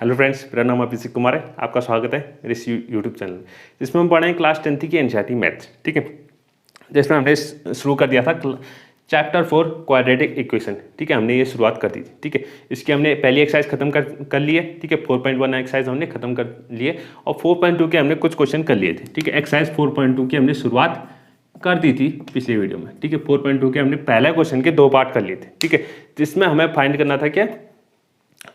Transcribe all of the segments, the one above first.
Hello friends, मेरा नाम अभिषेक कुमार है। आपका स्वागत है मेरे इस यूट्यूब चैनल में, जिसमें हम पढ़े हैं क्लास 10th की एनसीईआरटी मैथ्स। ठीक है, जिसमें हमने शुरू कर दिया था चैप्टर 4 क्वाड्रेटिक इक्वेशन। ठीक है, हमने ये शुरुआत कर दी थी। ठीक है, इसकी हमने पहली एक्सरसाइज खत्म कर ली है। ठीक है, 4.1 एक्सरसाइज हमने खत्म कर लिए और 4.2 के हमने कुछ क्वेश्चन कर लिए थे। ठीक है, एक्सरसाइज 4.2 की हमने शुरुआत कर दी थी पिछले वीडियो में। ठीक है, 4.2 के हमने पहले क्वेश्चन के 2 पार्ट कर लिए थे। ठीक है, जिसमें हमें फाइंड करना था क्या,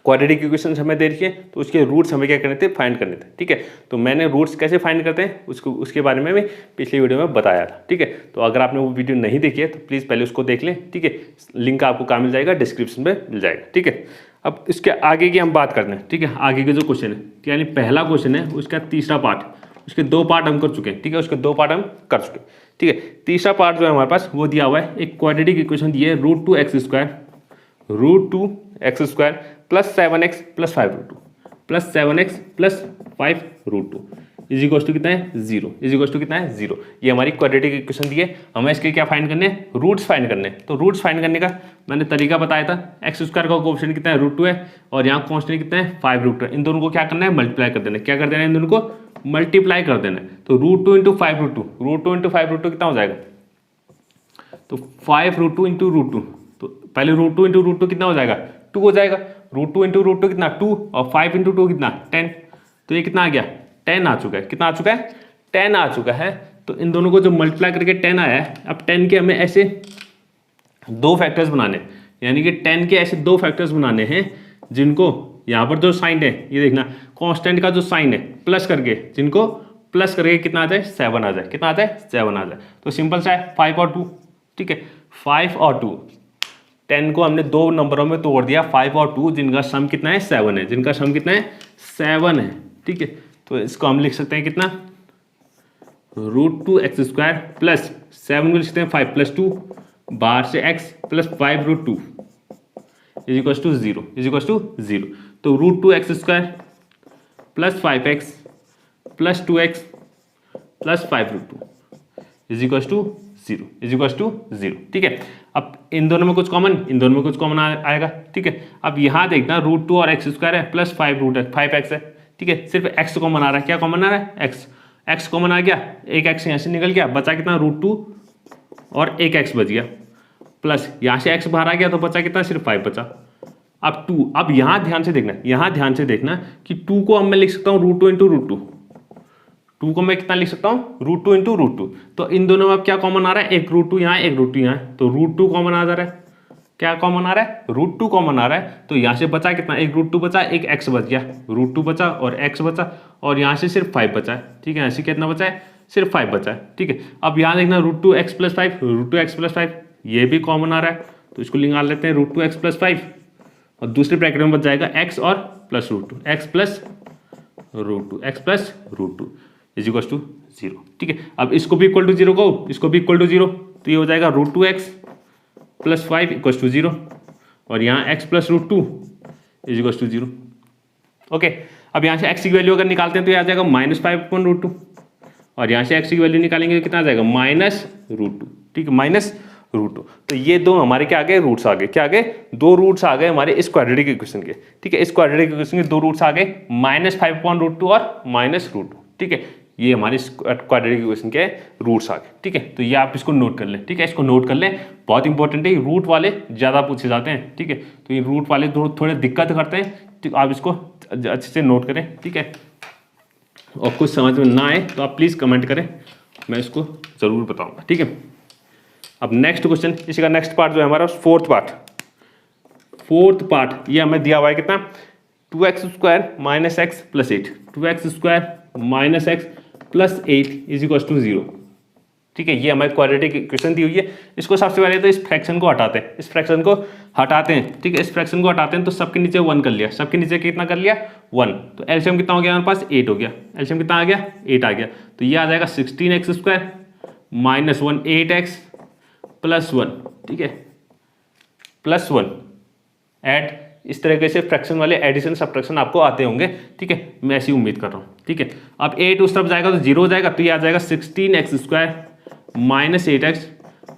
क्वाड्रेटिक इक्वेशन हमें दे रही है तो उसके रूट्स हमें क्या करने थे, फाइंड करने थे। ठीक है, तो मैंने रूट्स कैसे फाइंड करते हैं उसके बारे में भी पिछले वीडियो में बताया था। ठीक है, तो अगर आपने वो वीडियो नहीं देखी है तो प्लीज़ पहले उसको देख लें। ठीक है, लिंक आपको कहाँ मिल जाएगा, डिस्क्रिप्शन में मिल जाएगा। ठीक है, अब इसके आगे की हम बात करते हैं। ठीक है, आगे के जो क्वेश्चन है, यानी पहला क्वेश्चन है उसका तीसरा पार्ट, उसके 2 पार्ट हम कर चुके हैं। ठीक है, उसके 2 पार्ट हम कर चुके हैं। ठीक है, तीसरा पार्ट जो है हमारे पास वो दिया हुआ है, एक क्वाड्रेटिक इक्वेशन दी है √2x² plus 7x plus 5√2 plus 7x plus 5√2 is equal to कितना है, 0। इज इक्वल टू कितना है, 0। ये हमारी क्वाड्रेटिक इक्वेशन दी है, हमें इसके क्या फाइंड करने हैं, रूट्स फाइंड करने हैं। तो रूट्स फाइंड करने का मैंने तरीका बताया था। x² का कोएफिशिएंट कितना है, √2 है, और यहाँ कांस्टेंट कितना है, 5√2 है। इन दोनों को क्या करना है, मल्टीप्लाई कर देना है। क्या कर देना है, इन दोनों को मल्टीप्लाई कर देना है। तो √2 इंटू 5√2 कितना हो जाएगा, तो 5√2 इंटू √2, तो पहले √2 इंटू √2 कितना हो जाएगा, 2 हो जाएगा। √2 इंटू √2 कितना, 2, और 5 इंटू 2 कितना, 10। तो ये कितना आ गया, 10 आ चुका है। कितना आ चुका है, 10 आ चुका है। तो इन दोनों को जो मल्टीप्लाई करके 10 आया है, अब 10 के हमें ऐसे 2 फैक्टर्स बनाने, यानी कि 10 के ऐसे 2 फैक्टर्स बनाने हैं जिनको यहाँ पर जो साइन है, ये देखना कांस्टेंट का जो साइन है प्लस करके, जिनको प्लस करके कितना आ जाए, 7 आ जाए। कितना आ जाए, 7 आ जाए। तो सिंपल सा है, 5 और 2। ठीक है, 5 और 2, 10 को हमने 2 नंबरों में तोड़ दिया, 5 और 2, जिनका सम कितना है, 7 है। जिनका सम कितना है, 7 है। ठीक है, तो इसको हम लिख सकते हैं कितना, √2x² प्लस 7 को लिख सकते हैं 5 प्लस 2 बाहर से x plus 5√2 is equal to 0। Is equal to 0। तो √2x² plus 5x plus 2x plus 5√2 is equal to 0। Is equal to 0। ठीक है, अब इन दोनों में कुछ कॉमन आएगा। ठीक है, अब यहाँ देखना √2 और x² है प्लस 5x है। ठीक है, सिर्फ x कॉमन आ रहा है। क्या कॉमन आ रहा है, x कॉमन आ गया, एक x यहाँ से निकल गया, बचा कितना, √2 और एक x बच गया, प्लस यहाँ से x बाहर आ गया तो बचा कितना, सिर्फ 5 बचा। अब 2, अब यहाँ ध्यान से देखना कि 2 को हम मैं लिख सकता हूँ √2 इंटू √2। 2 को मैं कितना लिख सकता हूँ, √2 इंटू √2। तो इन दोनों में अब क्या कॉमन आ रहा है, एक √2 यहाँ, एक √2 यहाँ, तो √2 कॉमन आ जा रहा है। क्या कॉमन आ रहा है, √2 कॉमन आ रहा है। तो यहाँ से बचा कितना, एक √2 बचा, एक x बच गया, √2 बचा और x बचा, और यहाँ से सिर्फ 5 बचा है। ठीक है, यहाँ से कितना बचा है, सिर्फ 5 बचा है। ठीक है, अब यहाँ देखना √2x प्लस 5, ये भी कॉमन आ रहा है, तो इसको निकाल लेते हैं, √2x प्लस 5, और दूसरे ब्रैकेट में बच जाएगा x और plus √2, x plus √2 is equal to 0। ठीक है, अब इसको भी इक्वल टू 0 को, इसको भी इक्वल टू 0, तो ये हो जाएगा √2x प्लस 5 इक्वल टू 0, और यहाँ x plus √2 is equal to 0। Okay, अब यहाँ से x की वैल्यू अगर निकालते हैं तो ये आ जाएगा -5/√2, और यहाँ से x की वैल्यू निकालेंगे तो कितना आ जाएगा, -√2। ठीक है, -√2। तो ये दो हमारे क्या आ गए, रूट्स आ गए। क्या आ गए, 2 रूट्स आ गए हमारे इस क्वाड्रेटिक इक्वेशन के। ठीक है, इस क्वाड्रेटिक इक्वेशन के 2 रूट्स आ गए, -5/√2 और -√2। ठीक है, ये हमारे क्वाड्रेटिक इक्वेशन के रूट्स आ गए। ठीक है, तो ये आप इसको नोट कर लें। ठीक है, इसको नोट कर लें, बहुत इंपॉर्टेंट है। रूट वाले ज़्यादा पूछे जाते हैं। ठीक है, तो ये रूट वाले थोड़े दिक्कत करते हैं, तो आप इसको अच्छे से नोट करें। ठीक है, और कुछ समझ में ना आए तो आप प्लीज़ कमेंट करें, मैं इसको ज़रूर बताऊँगा। ठीक है, अब नेक्स्ट क्वेश्चन, इसी का नेक्स्ट पार्ट जो है हमारा फोर्थ पार्ट, ये हमें दिया हुआ है कितना, 2x² minus x plus 8, 2x² minus x plus 8 is equal to 0। ठीक है, ये हमारी क्वाड्रेटिक इक्वेशन दी हुई है। इसको सबसे पहले तो इस फ्रैक्शन को हटाते हैं, ठीक है, इस फ्रैक्शन को हटाते हैं, तो सबके नीचे 1 कर लिया, सबके नीचे कितना कर लिया, 1। तो एलसीएम कितना हो गया हमारे पास, 8 हो गया। एलसीएम कितना आ गया, 8 आ गया। तो ये आ जाएगा 16x² माइनस 1 8x प्लस 1। ठीक है, प्लस 1 एट, इस तरीके से फ्रैक्शन वाले एडिशन सब्ट्रैक्शन आपको आते होंगे। ठीक है, मैं ऐसी उम्मीद कर रहा हूँ। ठीक है, अब 8 उस तरफ जाएगा तो 0 हो जाएगा, तो ये आ जाएगा 16x² minus 8x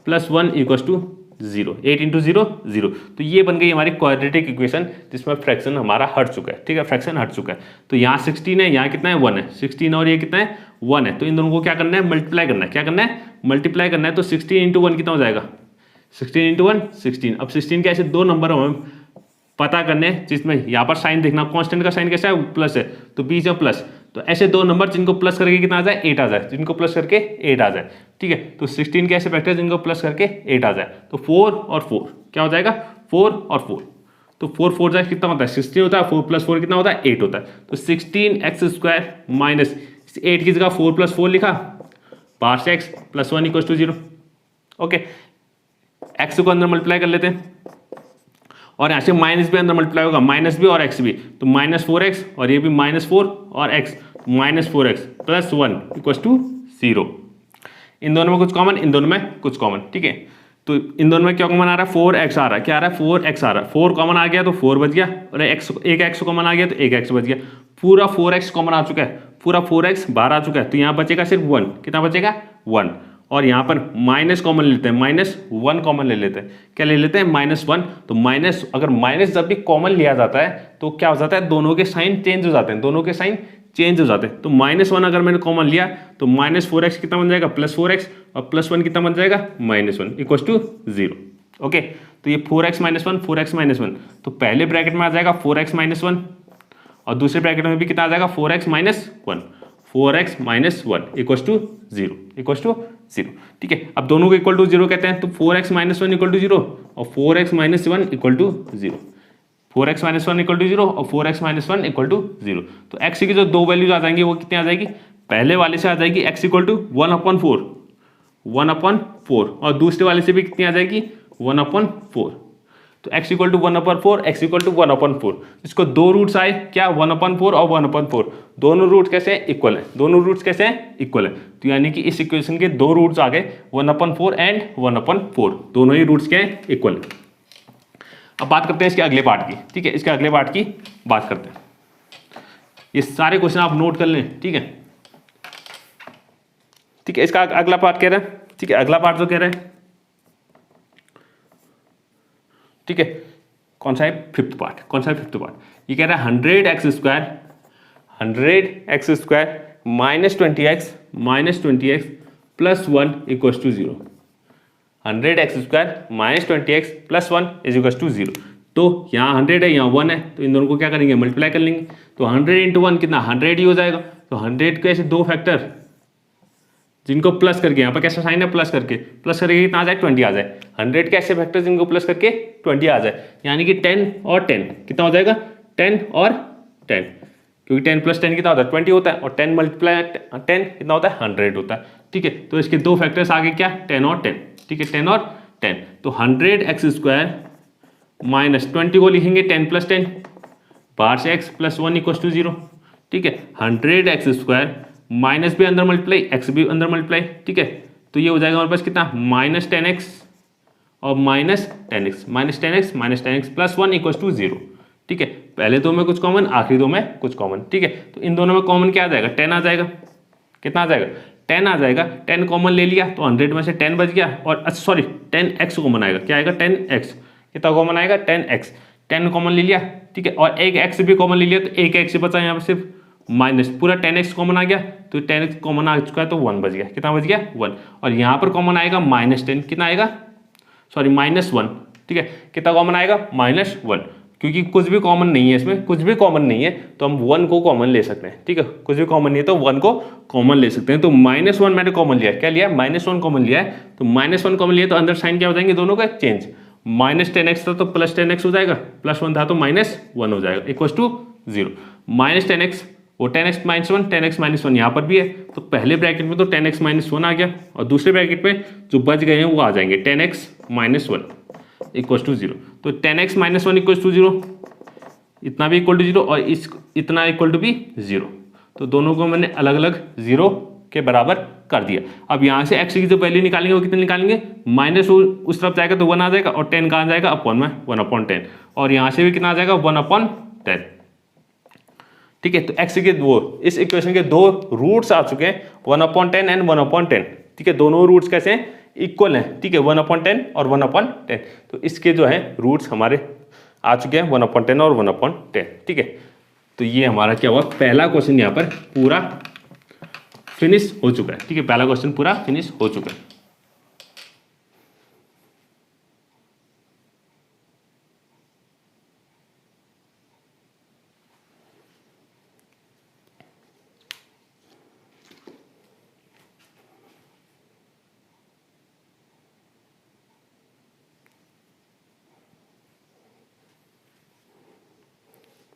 plus 1 equal to 0, 8 into 0 0। तो ये बन गई हमारी क्वाड्रेटिक इक्वेशन जिसमें फ्रैक्शन हमारा हट चुका है, ठीक है, फ्रैक्शन हट चुका है। तो यहाँ 16 है, यहाँ कितना है 1 है, 16 और ये कितना है 1 है। तो इन दोनों को क्या करना है, मल्टीप्लाई करना है, क्या करना है, मल्टीप्लाई करना है। तो 16 इंटू 1 कितना हो जाएगा, 16 इंटू 1 16। अब 16 के ऐसे दो नंबर हमें पता करने जिसमें यहाँ पर साइन देखना, कांस्टेंट का साइन कैसा है, प्लस है, तो बीच में प्लस। तो ऐसे दो नंबर जिनको प्लस करके कितना आ जाए 8 आ जाए, जिनको प्लस करके 8 आ जाए, ठीक है। तो 16 के ऐसे फैक्टर जिनको प्लस करके 8 आ जाए। तो 4 और 4 क्या हो जाएगा, 4 और 4। तो 4 4 जाए कितना होता है 16 होता है, 4 प्लस 4 कितना होता है 8 होता है। तो 16x² माइनस 8 की जगह 4 प्लस 4 लिखा, बाहर से x plus 1 equal to 0। Okay, x को अंदर मल्टीप्लाई कर लेते हैं और यहाँ से माइनस भी अंदर मल्टीप्लाई होगा, माइनस भी और x भी। तो -4x और ये भी -4 और x, -4x plus 1 equal to 0। इन दोनों में कुछ कॉमन, इन दोनों में कुछ कॉमन, ठीक है। तो इन दोनों में क्या कॉमन आ रहा है, 4x आ रहा है, क्या आ रहा है 4x आ रहा है। 4 कॉमन आ गया तो 4 बच गया, और एक x कॉमन आ गया तो एक x बच गया। पूरा 4x कॉमन आ चुका है, पूरा 4x बाहर आ चुका है। तो यहाँ बचेगा सिर्फ 1, कितना बचेगा 1। और यहाँ पर माइनस कॉमन ले लेते हैं, -1 कॉमन ले लेते हैं, क्या ले लेते हैं -1। तो माइनस, अगर माइनस जब भी कॉमन लिया जाता है तो क्या हो जाता है, दोनों के साइन चेंज हो जाते हैं, दोनों के साइन चेंज हो जाते हैं। तो -1 अगर मैंने कॉमन लिया तो -4x कितना बन जाएगा +4x, और +1 कितना बन जाएगा -1 इक्वल टू 0। ओके, तो ये 4x -1 4x -1, तो पहले ब्रैकेट में आ जाएगा 4x -1 और दूसरे ब्रैकेट में भी कितना आ जाएगा 4x -1, 4x -1 equal to 0, equal to 0, ठीक है। अब दोनों को इक्वल टू 0 कहते हैं, तो 4x -1 इक्वल टू 0 और 4x -1 equal to 0, 4x -1 equal to 0 और 4x -1 इक्वल टू 0। तो x की जो दो वैल्यूज आ जाएंगी वो कितनी आ जाएगी, पहले वाले से आ जाएगी x इक्वल टू 1/4, 1/4, और दूसरे वाले से भी कितनी आ जाएगी 1/4। तो x equal to 1/4, x equal to 1/4। इसको दो रूट्स आए क्या, 1/4 और 1/4, दोनों रूट्स कैसे हैं, इक्वल है, दोनों रूट्स कैसे हैं, इक्वल है। तो यानी कि इस इक्वेशन के दो रूट्स आ गए 1/4 एंड 1/4, दोनों ही रूट्स क्या हैं, इक्वल है। अब बात करते हैं इसके अगले पार्ट की, ठीक है, इसके अगले पार्ट की बात करते हैं। ये सारे क्वेश्चन आप नोट कर लें, ठीक है, ठीक है। इसका अगला पार्ट कह रहा है, ठीक है, अगला पार्ट जो कह रहा है, ठीक है, कौन सा है, फिफ्थ पार्ट, कौन सा है फिफ्थ पार्ट। ये कह रहा है 100x² -20x plus 1 equal to 0, 100x² -20x plus 1 is equal to 0। तो यहाँ 100 है, यहाँ 1 है, तो इन दोनों को क्या करेंगे, मल्टीप्लाई कर लेंगे। तो 100 इंटू 1 कितना 100 ही हो जाएगा। तो 100 के ऐसे दो फैक्टर जिनको प्लस करके, यहाँ पर कैसा साइन है प्लस करके कितना आ जाए 20 आ जाए। 100 के ऐसे फैक्टर जिनको प्लस करके 20 आ जाए, यानी कि 10 और 10 कितना हो जाएगा, 10 और 10, क्योंकि 10 + 10 कितना होता है 20 होता है, और 10 × 10 कितना होता है 100 होता है, ठीक है। तो इसके दो फैक्टर्स आगे क्या, 10 और 10, ठीक है, 10 और 10। तो 100x² -20 को लिखेंगे 10 + 10, बाहर से x + 1 इक्वल टू 0, ठीक है। 100x² माइनस भी अंदर मल्टीप्लाई, x भी अंदर मल्टीप्लाई, ठीक है। तो ये हो जाएगा हमारे पास कितना -10x और -10x प्लस 1 इक्वल टू 0, ठीक है। पहले दो में कुछ कॉमन, आखिरी दो में कुछ कॉमन, ठीक है। तो इन दोनों में कॉमन क्या आ जाएगा, 10 आ जाएगा, कितना आ जाएगा 10 आ जाएगा। 10 कॉमन ले लिया तो 100 में से 10 बच गया, और सॉरी 10x कॉमन आएगा, क्या आएगा 10x, कितना कॉमन आएगा 10x, 10 कॉमन ले लिया, ठीक है। और एक x भी कॉमन ले लिया तो एक x बचा यहाँ पर सिर्फ, माइनस पूरा 10x कॉमन आ गया, तो 10x कॉमन आ चुका है तो 1 बच गया, कितना बच गया 1। और यहाँ पर कॉमन आएगा -10, कितना आएगा सॉरी -1, ठीक है। कितना कॉमन आएगा -1, क्योंकि कुछ भी कॉमन नहीं है इसमें, कुछ भी कॉमन नहीं है तो हम 1 को कॉमन ले सकते हैं, ठीक है। कुछ भी कॉमन नहीं है तो 1 को कॉमन ले सकते हैं। तो -1 मैंने कॉमन लिया, क्या लिया -1 कॉमन लिया है। तो -1 कॉमन लिया तो अंदर साइन क्या हो जाएंगे दोनों का चेंज, -10x था तो +10x हो जाएगा, +1 था तो -1 हो जाएगा इक्वल टू 0। -10x वो 10x -1, 10x -1 यहाँ पर भी है, तो पहले ब्रैकेट में तो 10x -1 आ गया, और दूसरे ब्रैकेट में जो बच गए हैं वो आ जाएंगे 10x -1 इक्वल टू 0। तो 10x -1 इक्वल टू 0, इतना भी इक्वल टू 0 और इतना इक्वल टू भी 0। तो दोनों को मैंने अलग अलग 0 के बराबर कर दिया। अब यहाँ से x की जो वैल्यू निकालेंगे वो कितने निकालेंगे, माइनस उस तरफ जाएगा तो 1 आ जाएगा, और 10 कहाँ जाएगा अपॉन में 1/10, और यहाँ से भी कितना आ जाएगा 1/10, ठीक है। तो x के दो, इस इक्वेशन के दो रूट्स आ चुके हैं 1/10 एंड 1/10, ठीक है। दोनों रूट्स कैसे हैं, इक्वल हैं, ठीक है, 1/10 और 1/10। तो इसके जो है रूट्स हमारे आ चुके हैं 1/10 और 1/10, ठीक है। तो ये हमारा क्या हुआ, पहला क्वेश्चन यहाँ पर पूरा फिनिश हो चुका है, ठीक है, पहला क्वेश्चन पूरा फिनिश हो चुका है।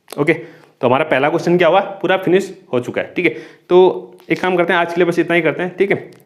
ओके, तो हमारा पहला क्वेश्चन क्या हुआ, पूरा फिनिश हो चुका है, ठीक है। तो एक काम करते हैं, आज के लिए बस इतना ही करते हैं, ठीक है।